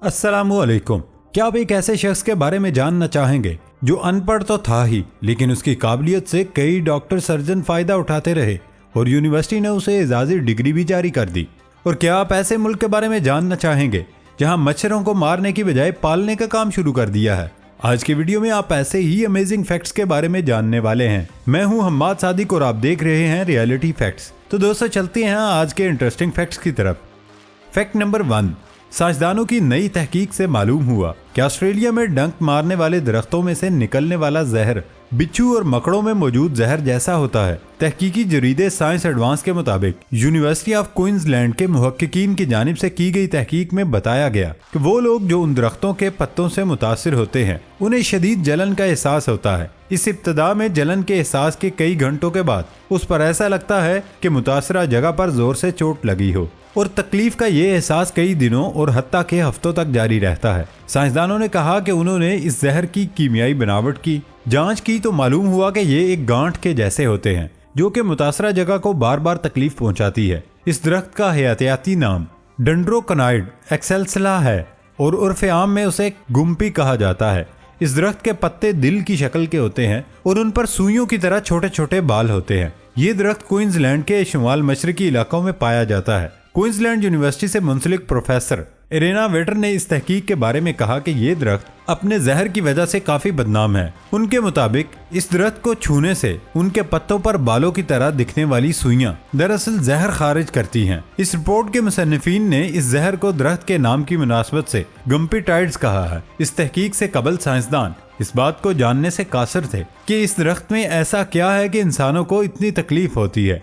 अस्सलामुअलैकुम। क्या आप एक ऐसे शख्स के बारे में जानना चाहेंगे जो अनपढ़ तो था ही, लेकिन उसकी काबिलियत से कई डॉक्टर सर्जन फायदा उठाते रहे और यूनिवर्सिटी ने उसे एजाजी डिग्री भी जारी कर दी? और क्या आप ऐसे मुल्क के बारे में जानना चाहेंगे जहां मच्छरों को मारने की बजाय पालने का काम शुरू कर दिया है? आज के वीडियो में आप ऐसे ही अमेजिंग फैक्ट्स के बारे में जानने वाले हैं। मैं हूं हम्माद सादिक और आप देख रहे हैं रियलिटी फैक्ट्स। तो दोस्तों चलते हैं आज के इंटरेस्टिंग फैक्ट्स की तरफ। फैक्ट नंबर 1, साइंसदानों की नई तहकीक से मालूम हुआ कि ऑस्ट्रेलिया में डंक मारने वाले दरख्तों में से निकलने वाला जहर बिच्छू और मकड़ों में मौजूद जहर जैसा होता है। तहकीकी जरीदे साइंस एडवांस के मुताबिक यूनिवर्सिटी ऑफ क्वींसलैंड के मुहक्किकीन की जानिब से की गई तहकीक में बताया गया कि वो लोग जो उन दरख्तों के पत्तों से मुतासिर होते हैं उन्हें शदीद जलन का एहसास होता है। इस इब्तदा में जलन के एहसास के कई घंटों के बाद उस पर ऐसा लगता है कि मुतासरा जगह पर जोर से चोट लगी हो और तकलीफ का ये एहसास कई दिनों और हत्ता के हफ्तों तक जारी रहता है। साइंसदानों ने कहा कि उन्होंने इस जहर की कीमियाई बनावट की जांच की तो मालूम हुआ कि ये एक गांठ के जैसे होते हैं जो कि मुतासरा जगह को बार बार तकलीफ पहुंचाती है। इस दरख्त का हयातियाती नाम डेंड्रोकनाइड एक्सेल्सला है और उर्फ आम में उसे गुम्पी कहा जाता है। इस दरख्त के पत्ते दिल की शक्ल के होते हैं और उन पर सुइयों की तरह छोटे छोटे बाल होते हैं। ये दरख्त क्वींसलैंड के शुमाल मशरकी इलाकों में पाया जाता है। क्वींसलैंड यूनिवर्सिटी से मुंसलिक प्रोफेसर एरेना वेटर ने इस तहकीक के बारे में कहा कि ये दरख्त अपने जहर की वजह से काफी बदनाम है। उनके मुताबिक इस दरख्त को छूने से उनके पत्तों पर बालों की तरह दिखने वाली सुइयां दरअसल जहर खारिज करती हैं। इस रिपोर्ट के मुसन्निफीन ने इस जहर को दरख्त के नाम की मुनासबत से गम्पीटाइड्स कहा है। इस तहकीक से कबल साइंसदान इस बात को जानने से कासिर थे कि इस दरख्त में ऐसा क्या है कि इंसानों को इतनी तकलीफ होती है।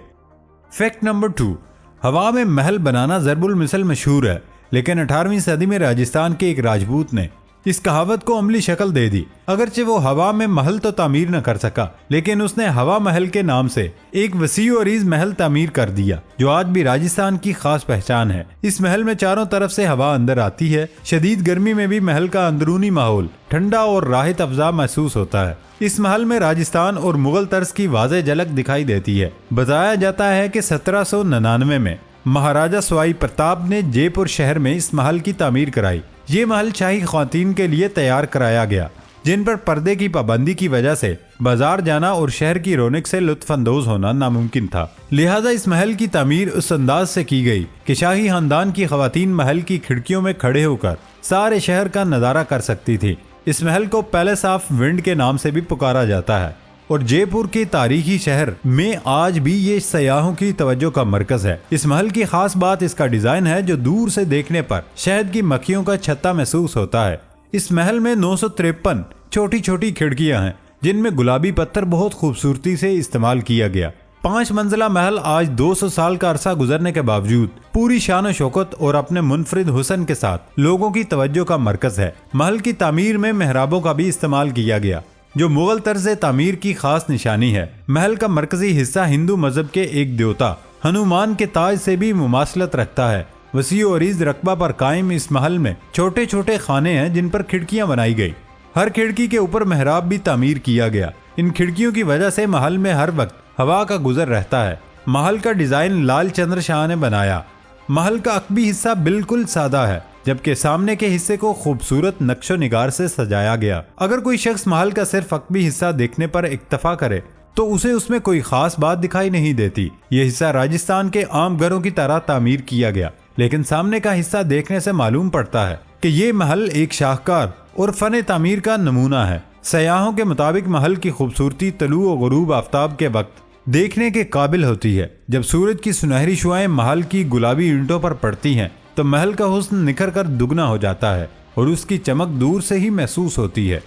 फैक्ट नंबर 2, हवा में महल बनाना ज़रबुल मिसल मशहूर है, लेकिन 18वीं सदी में राजस्थान के एक राजपूत ने इस कहावत को अमली शक्ल दे दी। अगरचे वो हवा में महल तो तामीर न कर सका, लेकिन उसने हवा महल के नाम से एक वसी और अरीज महल तामीर कर दिया जो आज भी राजस्थान की खास पहचान है। इस महल में चारों तरफ से हवा अंदर आती है। शदीद गर्मी में भी महल का अंदरूनी माहौल ठंडा और राहत अफजा महसूस होता है। इस महल में राजस्थान और मुगल तर्ज की वाज़ेह झलक दिखाई देती है। बताया जाता है कि 1799 में महाराजा सवाई प्रताप ने जयपुर शहर में इस महल की तामीर कराई। ये महल शाही ख्वातीन के लिए तैयार कराया गया जिन पर पर्दे की पाबंदी की वजह से बाजार जाना और शहर की रौनक से लुत्फानंदोज होना नामुमकिन था। लिहाजा इस महल की तामीर उस अंदाज से की गई कि शाही खानदान की ख्वातीन महल की खिड़कियों में खड़े होकर सारे शहर का नजारा कर सकती थी। इस महल को पैलेस ऑफ विंड के नाम से भी पुकारा जाता है और जयपुर के तारीखी शहर में आज भी ये सयाहों की तवज्जो का मरकज है। इस महल की खास बात इसका डिजाइन है जो दूर से देखने पर शहद की मक्खियों का छत्ता महसूस होता है। इस महल में 953 छोटी छोटी खिड़कियां हैं जिनमें गुलाबी पत्थर बहुत खूबसूरती से इस्तेमाल किया गया। 5 मंजिला महल आज 200 साल का अरसा गुजरने के बावजूद पूरी शान शौकत और अपने मुनफरिद हुस्न के साथ लोगों की तवज्जो का मरकज है। महल की तामीर में मेहराबों का भी इस्तेमाल किया गया जो मुगल तर्ज तामीर की खास निशानी है। महल का मरकजी हिस्सा हिंदू मजहब के एक देवता हनुमान के ताज से भी मुमासलत रखता है। वसी और अरीज रकबा पर कायम इस महल में छोटे छोटे खाने हैं जिन पर खिड़कियां बनाई गई। हर खिड़की के ऊपर मेहराब भी तामीर किया गया। इन खिड़कियों की वजह से महल में हर वक्त हवा का गुजर रहता है। महल का डिजाइन लाल चंद्र शाह ने बनाया। महल का अकबी हिस्सा बिल्कुल सादा है जबकि सामने के हिस्से को खूबसूरत नक्शो निगार से सजाया गया। अगर कोई शख्स महल का सिर्फ अकबी हिस्सा देखने पर इक्तफा करे तो उसे उसमें कोई खास बात दिखाई नहीं देती। यह हिस्सा राजस्थान के आम घरों की तरह तामीर किया गया, लेकिन सामने का हिस्सा देखने से मालूम पड़ता है कि ये महल एक शाहकार और फन तामीर का नमूना है। सयाहों के मुताबिक महल की खूबसूरती तलू और गुरूब आफ्ताब के वक्त देखने के काबिल होती है। जब सूरज की सुनहरी शुआएं महल की गुलाबी ईंटों पर पड़ती हैं तो महल का हुस्न निखर कर दुगना हो जाता है और उसकी चमक दूर से ही महसूस होती है।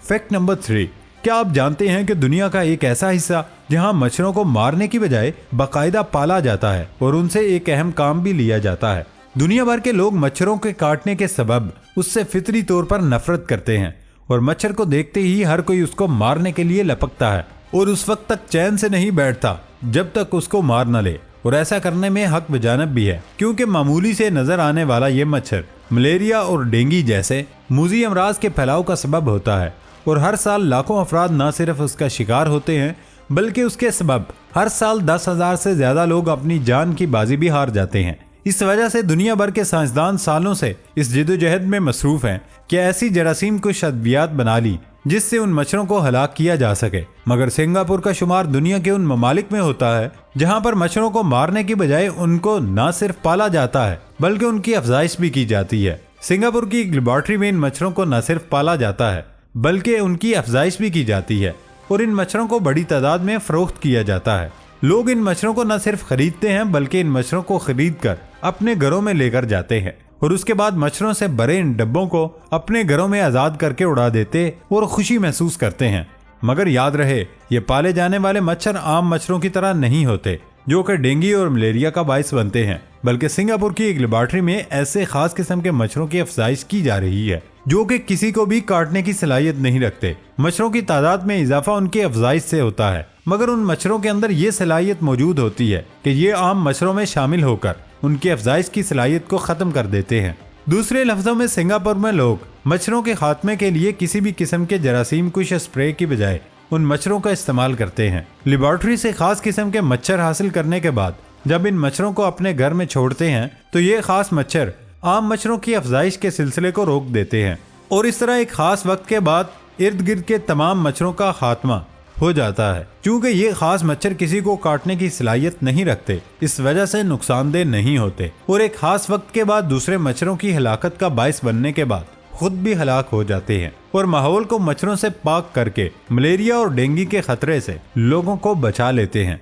फैक्ट नंबर 3, क्या आप जानते हैं कि दुनिया का एक ऐसा हिस्सा जहां मच्छरों को मारने की बजाय बाकायदा पाला जाता है और उनसे एक अहम काम भी लिया जाता है। दुनिया भर के लोग मच्छरों के काटने के सबब उससे फितरी तौर पर नफरत करते हैं और मच्छर को देखते ही हर कोई उसको मारने के लिए लपकता है और उस वक्त तक चैन से नहीं बैठता जब तक उसको मार न ले। और ऐसा करने में हक बजानब भी है क्योंकि मामूली से नजर आने वाला ये मच्छर मलेरिया और डेंगू जैसे मूजी अमराज के फैलाव का सबब होता है और हर साल लाखों अफराद न सिर्फ उसका शिकार होते हैं बल्कि उसके सबब हर साल 10,000 से ज्यादा लोग अपनी जान की बाजी भी हार जाते हैं। इस वजह से दुनिया भर के साइंसदान सालों से इस जिद्दोजहद में मसरूफ हैं कि ऐसी जरासीम कुछ अद्वियात बना ली जिससे उन मच्छरों को हलाक किया जा सके। मगर सिंगापुर का शुमार दुनिया के उन ममालिक में होता है जहां पर मच्छरों को मारने की बजाय उनको न सिर्फ पाला जाता है बल्कि उनकी अफजाइश भी की जाती है। सिंगापुर की एक लेबोरेटरी में इन मच्छरों को न सिर्फ पाला जाता है बल्कि उनकी अफजाइश भी की जाती है और इन मच्छरों को बड़ी तादाद में फरोख्त किया जाता है। लोग इन मच्छरों को न सिर्फ खरीदते हैं बल्कि इन मच्छरों को खरीद कर अपने घरों में लेकर जाते हैं और उसके बाद मच्छरों से भरे इन डब्बों को अपने घरों में आजाद करके उड़ा देते और खुशी महसूस करते हैं। मगर याद रहे, ये पाले जाने वाले मच्छर आम मच्छरों की तरह नहीं होते जो कि डेंगू और मलेरिया का बायस बनते हैं, बल्कि सिंगापुर की एक लेबोरेटरी में ऐसे खास किस्म के मच्छरों की अफजाइश की जा रही है जो कि किसी को भी काटने की सलाहियत नहीं रखते। मच्छरों की तादाद में इजाफा उनकी अफजाइश से होता है, मगर उन मच्छरों के अंदर ये सलाहियत मौजूद होती है कि ये आम मच्छरों में शामिल होकर उनकी अफजाइश की सलाहियत को खत्म कर देते हैं। दूसरे लफ्जों में सिंगापुर में लोग मच्छरों के खात्मे के लिए किसी भी किस्म के जरासीम कुश स्प्रे की बजाय उन मच्छरों का इस्तेमाल करते हैं। लेबोरेटरी से खास किस्म के मच्छर हासिल करने के बाद जब इन मच्छरों को अपने घर में छोड़ते हैं तो ये खास मच्छर आम मच्छरों की अफजाइश के सिलसिले को रोक देते हैं और इस तरह एक खास वक्त के बाद इर्द गिर्द के तमाम मच्छरों का खात्मा हो जाता है। क्योंकि ये खास मच्छर किसी को काटने की सलाहियत नहीं रखते, इस वजह से नुकसानदेह नहीं होते और एक खास वक्त के बाद दूसरे मच्छरों की हलाकत का बायस बनने के बाद खुद भी हलाक हो जाते हैं और माहौल को मच्छरों से पाक करके मलेरिया और डेंगू के खतरे से लोगों को बचा लेते हैं।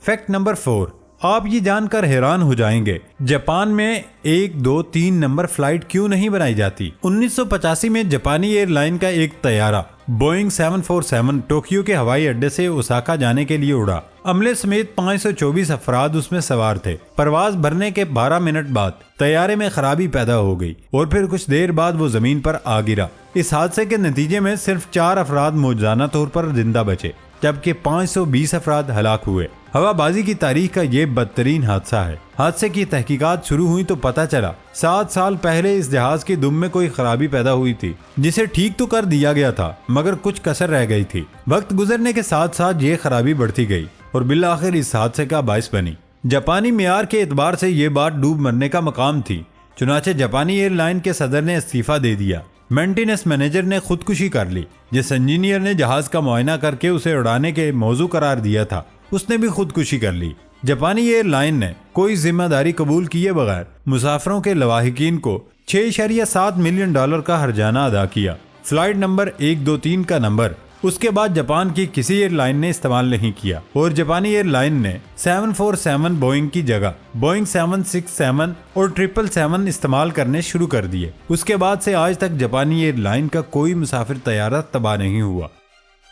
फैक्ट नंबर 4, आप ये जानकर हैरान हो जाएंगे जापान में 1, 2, 3 नंबर फ्लाइट क्यों नहीं बनाई जाती। 1985 में जापानी एयरलाइन का एक तैयारा बोइंग 747 टोक्यो के हवाई अड्डे से ओसाका जाने के लिए उड़ा। अमले समेत 524 अफराद उसमें सवार थे। परवाज भरने के 12 मिनट बाद तैयारे में खराबी पैदा हो गई और फिर कुछ देर बाद वो जमीन पर आ गिरा। इस हादसे के नतीजे में सिर्फ 4 अफराद मौजूदा तौर पर जिंदा बचे जबकि 520 अफराद हलाक हुए। हवाबाजी की तारीख का ये बदतरीन हादसा है। हादसे की तहकीकात शुरू हुई तो पता चला 7 साल पहले इस जहाज की दुम में कोई खराबी पैदा हुई थी जिसे ठीक तो कर दिया गया था मगर कुछ कसर रह गई थी। वक्त गुजरने के साथ साथ ये खराबी बढ़ती गई और बिल आखिर इस हादसे का बायस बनी। जापानी मियार के एतबार से ये बात डूब मरने का मकाम थी। चुनाचे जापानी एयरलाइन के सदर ने इस्तीफा दे दिया। मेंटेनेंस मैनेजर ने खुदकुशी कर ली। जिस इंजीनियर ने जहाज का मुआयना करके उसे उड़ाने के मौजू करार दिया था उसने भी खुदकुशी कर ली। जापानी एयरलाइन ने कोई जिम्मेदारी कबूल किए बगैर मुसाफिरों के लवाहिकीन को $6.7 मिलियन का हर्जाना अदा किया। फ्लाइट नंबर 123 का नंबर उसके बाद जापान की किसी एयरलाइन ने इस्तेमाल नहीं किया और जापानी एयरलाइन ने 747 बोइंग की जगह बोइंग 767 और 777 इस्तेमाल करने शुरू कर दिए। उसके बाद से आज तक जापानी एयरलाइन का कोई मुसाफिर तैयारा तबाह नहीं हुआ।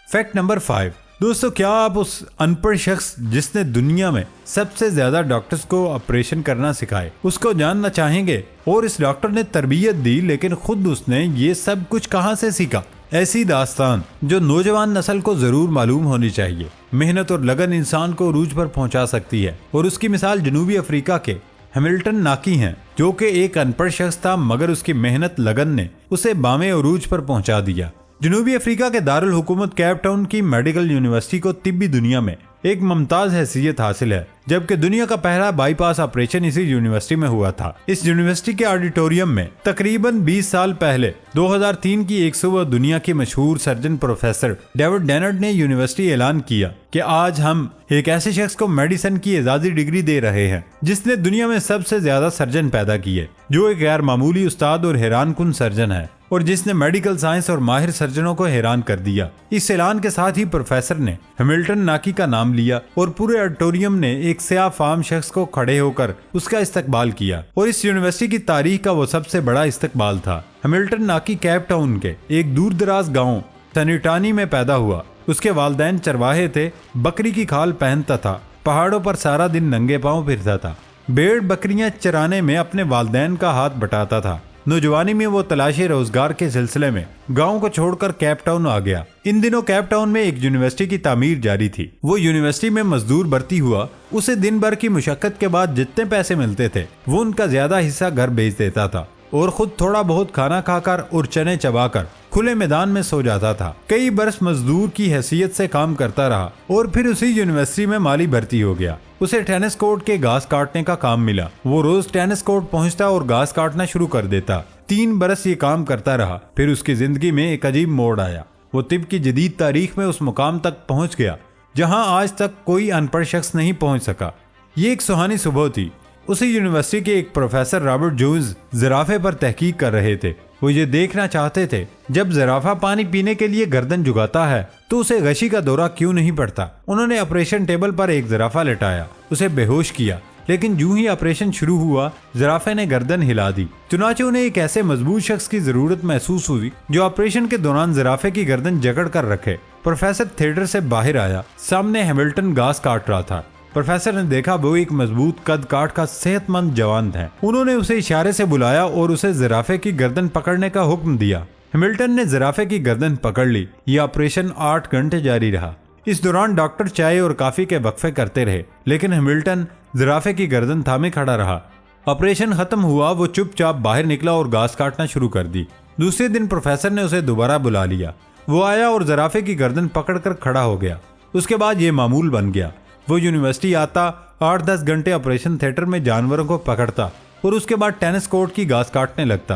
फैक्ट नंबर 5, दोस्तों क्या आप उस अनपढ़ शख्स जिसने दुनिया में सबसे ज्यादा डॉक्टर्स को ऑपरेशन करना सिखाए उसको जानना चाहेंगे? और इस डॉक्टर ने तरबियत दी लेकिन खुद उसने ये सब कुछ कहां से सीखा? ऐसी दास्तान जो नौजवान नस्ल को जरूर मालूम होनी चाहिए। मेहनत और लगन इंसान को उरूज पर पहुंचा सकती है और उसकी मिसाल जनूबी अफ्रीका के हैमिल्टन नाकी हैं जो कि एक अनपढ़ शख्स था मगर उसकी मेहनत लगन ने उसे बामे उरूज पर पहुंचा दिया। जनूबी अफ्रीका के दारुल हुकूमत केप टाउन की मेडिकल यूनिवर्सिटी को तिब्बी दुनिया में एक मुमताज हैसियत हासिल है जबकि दुनिया का पहला बाईपास ऑपरेशन इसी यूनिवर्सिटी में हुआ था। इस यूनिवर्सिटी के ऑडिटोरियम में तकरीबन 20 साल पहले 2003 की 100 दुनिया की मशहूर सर्जन प्रोफेसर डेविड डेनर्ड ने यूनिवर्सिटी ऐलान किया कि आज हम एक ऐसे शख्स को मेडिसिन की एजाजी डिग्री दे रहे हैं जिसने दुनिया में सबसे ज्यादा सर्जन पैदा किए, जो एक गैर मामूली उस्ताद और हैरान कुन सर्जन है और जिसने मेडिकल साइंस और माहिर सर्जनों को हैरान कर दिया। इस ऐलान के साथ ही प्रोफेसर ने हैमिल्टन नाकी का नाम लिया और पूरे ऑडिटोरियम ने एक स्याह फाम शख्स को खड़े होकर उसका इस्तकबाल किया और इस यूनिवर्सिटी की तारीख का वो सबसे बड़ा इस्तकबाल था। हैमिल्टन नाकी केप टाउन के एक दूर दराज गाँव सनिटानी में पैदा हुआ। उसके वालिदैन चरवाहे थे, बकरी की खाल पहनता था, पहाड़ों पर सारा दिन नंगे पांव फिरता था, भेड़ बकरियां चराने में अपने वालिदैन का हाथ बटाता था। नौजवानी में वो तलाशी रोजगार के सिलसिले में गांव को छोड़कर केप टाउन आ गया। इन दिनों केप टाउन में एक यूनिवर्सिटी की तामीर जारी थी। वो यूनिवर्सिटी में मजदूर भर्ती हुआ। उसे दिन भर की मुशक्कत के बाद जितने पैसे मिलते थे वो उनका ज्यादा हिस्सा घर भेज देता था और खुद थोड़ा बहुत खाना खाकर और चने चबाकर खुले मैदान में सो जाता था। कई बरस मजदूर की हैसियत से काम करता रहा और फिर उसी यूनिवर्सिटी में माली भर्ती हो गया। उसे टेनिस कोर्ट के घास काटने का काम मिला। वो रोज टेनिस कोर्ट पहुंचता और घास काटना शुरू कर देता। 3 बरस ये काम करता रहा। फिर उसकी जिंदगी में एक अजीब मोड़ आया। वो तिब की जदीद तारीख में उस मुकाम तक पहुंच गया जहां आज तक कोई अनपढ़ शख्स नहीं पहुंच सका। ये एक सुहानी सुबह थी। उसी यूनिवर्सिटी के एक प्रोफेसर रॉबर्ट जोन्स जिराफे पर तहकीक कर रहे थे। वो ये देखना चाहते थे जब जिराफा पानी पीने के लिए गर्दन झुकाता है तो उसे गशी का दौरा क्यों नहीं पड़ता। उन्होंने ऑपरेशन टेबल पर एक जिराफा लेटाया, उसे बेहोश किया, लेकिन यूं ही ऑपरेशन शुरू हुआ जिराफे ने गर्दन हिला दी। चुनाचे उन्हें एक ऐसे मजबूत शख्स की जरूरत महसूस हुई जो ऑपरेशन के दौरान जिराफे की गर्दन जकड़ कर रखे। प्रोफेसर थिएटर से बाहर आया। सामने हैमिल्टन घास काट रहा था। प्रोफेसर ने देखा वो एक मजबूत कद काठ का सेहतमंद जवान है। उन्होंने उसे इशारे से बुलाया और उसे जिराफे की गर्दन पकड़ने का हुक्म दिया। हैमिल्टन ने जिराफे की गर्दन पकड़ ली। यह ऑपरेशन 8 घंटे जारी रहा। इस दौरान डॉक्टर चाय और कॉफी के वक्फे करते रहे, लेकिन हैमिल्टन जिराफे की गर्दन थामे खड़ा रहा। ऑपरेशन खत्म हुआ। वो चुपचाप बाहर निकला और घास काटना शुरू कर दी। दूसरे दिन प्रोफेसर ने उसे दोबारा बुला लिया। वो आया और जिराफे की गर्दन पकड़कर खड़ा हो गया। उसके बाद ये मामूल बन गया। वो यूनिवर्सिटी आता, 8-10 घंटे ऑपरेशन थिएटर में जानवरों को पकड़ता और उसके बाद टेनिस कोर्ट की घास काटने लगता।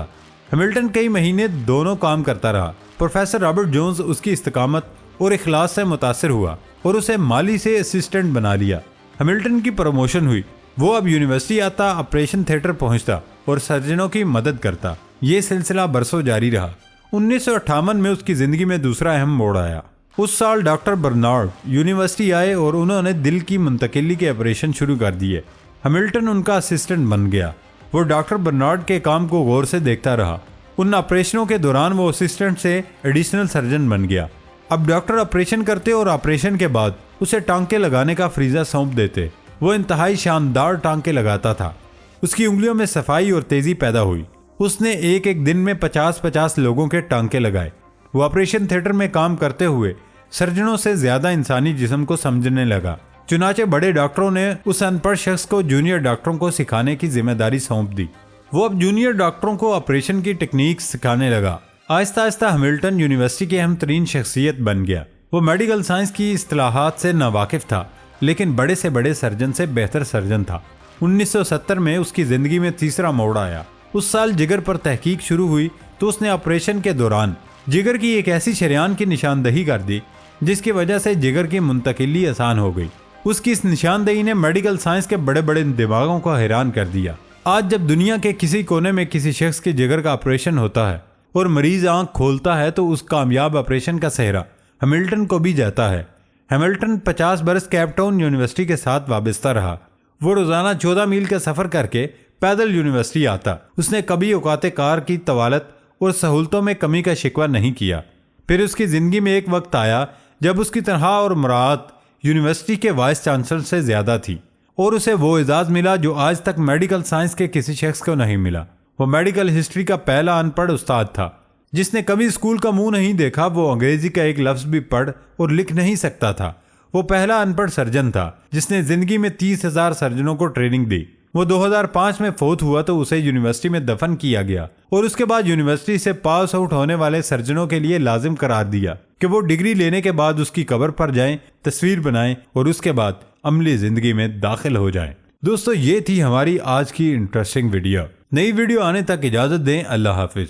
हैमिल्टन कई महीने दोनों काम करता रहा। प्रोफेसर रॉबर्ट जोन्स उसकी इस्तिकामत और इखलास से मुतासिर हुआ और उसे माली से असिस्टेंट बना लिया। हैमिल्टन की प्रमोशन हुई। वो अब यूनिवर्सिटी आता, ऑपरेशन थिएटर पहुंचता और सर्जनों की मदद करता। ये सिलसिला बरसों जारी रहा। 1958 में उसकी जिंदगी में दूसरा अहम मोड़ आया। उस साल डॉक्टर बर्नार्ड यूनिवर्सिटी आए और उन्होंने दिल की मुंतकिली के ऑपरेशन शुरू कर दिए। हैमिल्टन उनका असिस्टेंट बन गया। वो डॉक्टर बर्नार्ड के काम को गौर से देखता रहा। उन ऑपरेशनों के दौरान वो असिस्टेंट से एडिशनल सर्जन बन गया। अब डॉक्टर ऑपरेशन करते और ऑपरेशन के बाद उसे टांके लगाने का फ्रीजा सौंप देते। वो इंतहाई शानदार टांके लगाता था। उसकी उंगलियों में सफाई और तेजी पैदा हुई। उसने एक दिन में 50-50 लोगों के टांके लगाए। वो ऑपरेशन थिएटर में काम करते हुए सर्जनों से ज्यादा इंसानी जिस्म को समझने लगा। चुनाचे बड़े डॉक्टरों ने उस अनपढ़ शख्स को जूनियर डॉक्टरों को सिखाने की जिम्मेदारी सौंप दी। वो अब जूनियर डॉक्टरों को ऑपरेशन की टेक्निक सिखाने लगा। आहिस्ता आहिस्ता हैमिल्टन यूनिवर्सिटी की अहम तरीन शख्सियत बन गया। वो मेडिकल साइंस की इस्तिलाहात से नावाकिफ था, लेकिन बड़े से बड़े सर्जन से बेहतर सर्जन था। 1970 में उसकी जिंदगी में तीसरा मोड़ आया। उस साल जिगर पर तहकीक शुरू हुई तो उसने ऑपरेशन के दौरान जिगर की एक ऐसी शरेयान की निशानदही कर दी जिसकी वजह से जिगर की मुंतकिली आसान हो गई। उसकी इस निशानदही ने मेडिकल साइंस के बड़े बड़े दिमागों को हैरान कर दिया। आज जब दुनिया के किसी कोने में किसी शख्स के जिगर का ऑपरेशन होता है और मरीज आंख खोलता है तो उस कामयाब ऑपरेशन का सेहरा हैमिल्टन को भी जाता है। हैमिल्टन 50 बरस कैपटाउन यूनिवर्सिटी के साथ वाबस्ता रहा। वो रोजाना 14 मील का सफर करके पैदल यूनिवर्सिटी आता। उसने कभी औकाते कार की तवालत और सहूलतों में कमी का शिकवा नहीं किया। फिर उसकी जिंदगी में एक वक्त आया जब उसकी तनख्वाह और मुराद यूनिवर्सिटी के वाइस चांसलर से ज्यादा थी और उसे वो एजाज मिला जो आज तक मेडिकल साइंस के किसी शख्स को नहीं मिला। वो मेडिकल हिस्ट्री का पहला अनपढ़ उस्ताद था जिसने कभी स्कूल का मुंह नहीं देखा। वो अंग्रेजी का एक लफ्ज भी पढ़ और लिख नहीं सकता था। वो पहला अनपढ़ सर्जन था जिसने जिंदगी में 30,000 सर्जनों को ट्रेनिंग दी। वो 2005 में फौत हुआ तो उसे यूनिवर्सिटी में दफन किया गया और उसके बाद यूनिवर्सिटी से पास आउट होने वाले सर्जनों के लिए लाजिम करार दिया कि वो डिग्री लेने के बाद उसकी कब्र पर जाएं, तस्वीर बनाएं और उसके बाद अमली जिंदगी में दाखिल हो जाएं। दोस्तों, ये थी हमारी आज की इंटरेस्टिंग वीडियो। नई वीडियो आने तक इजाजत दें। अल्लाह हाफिज।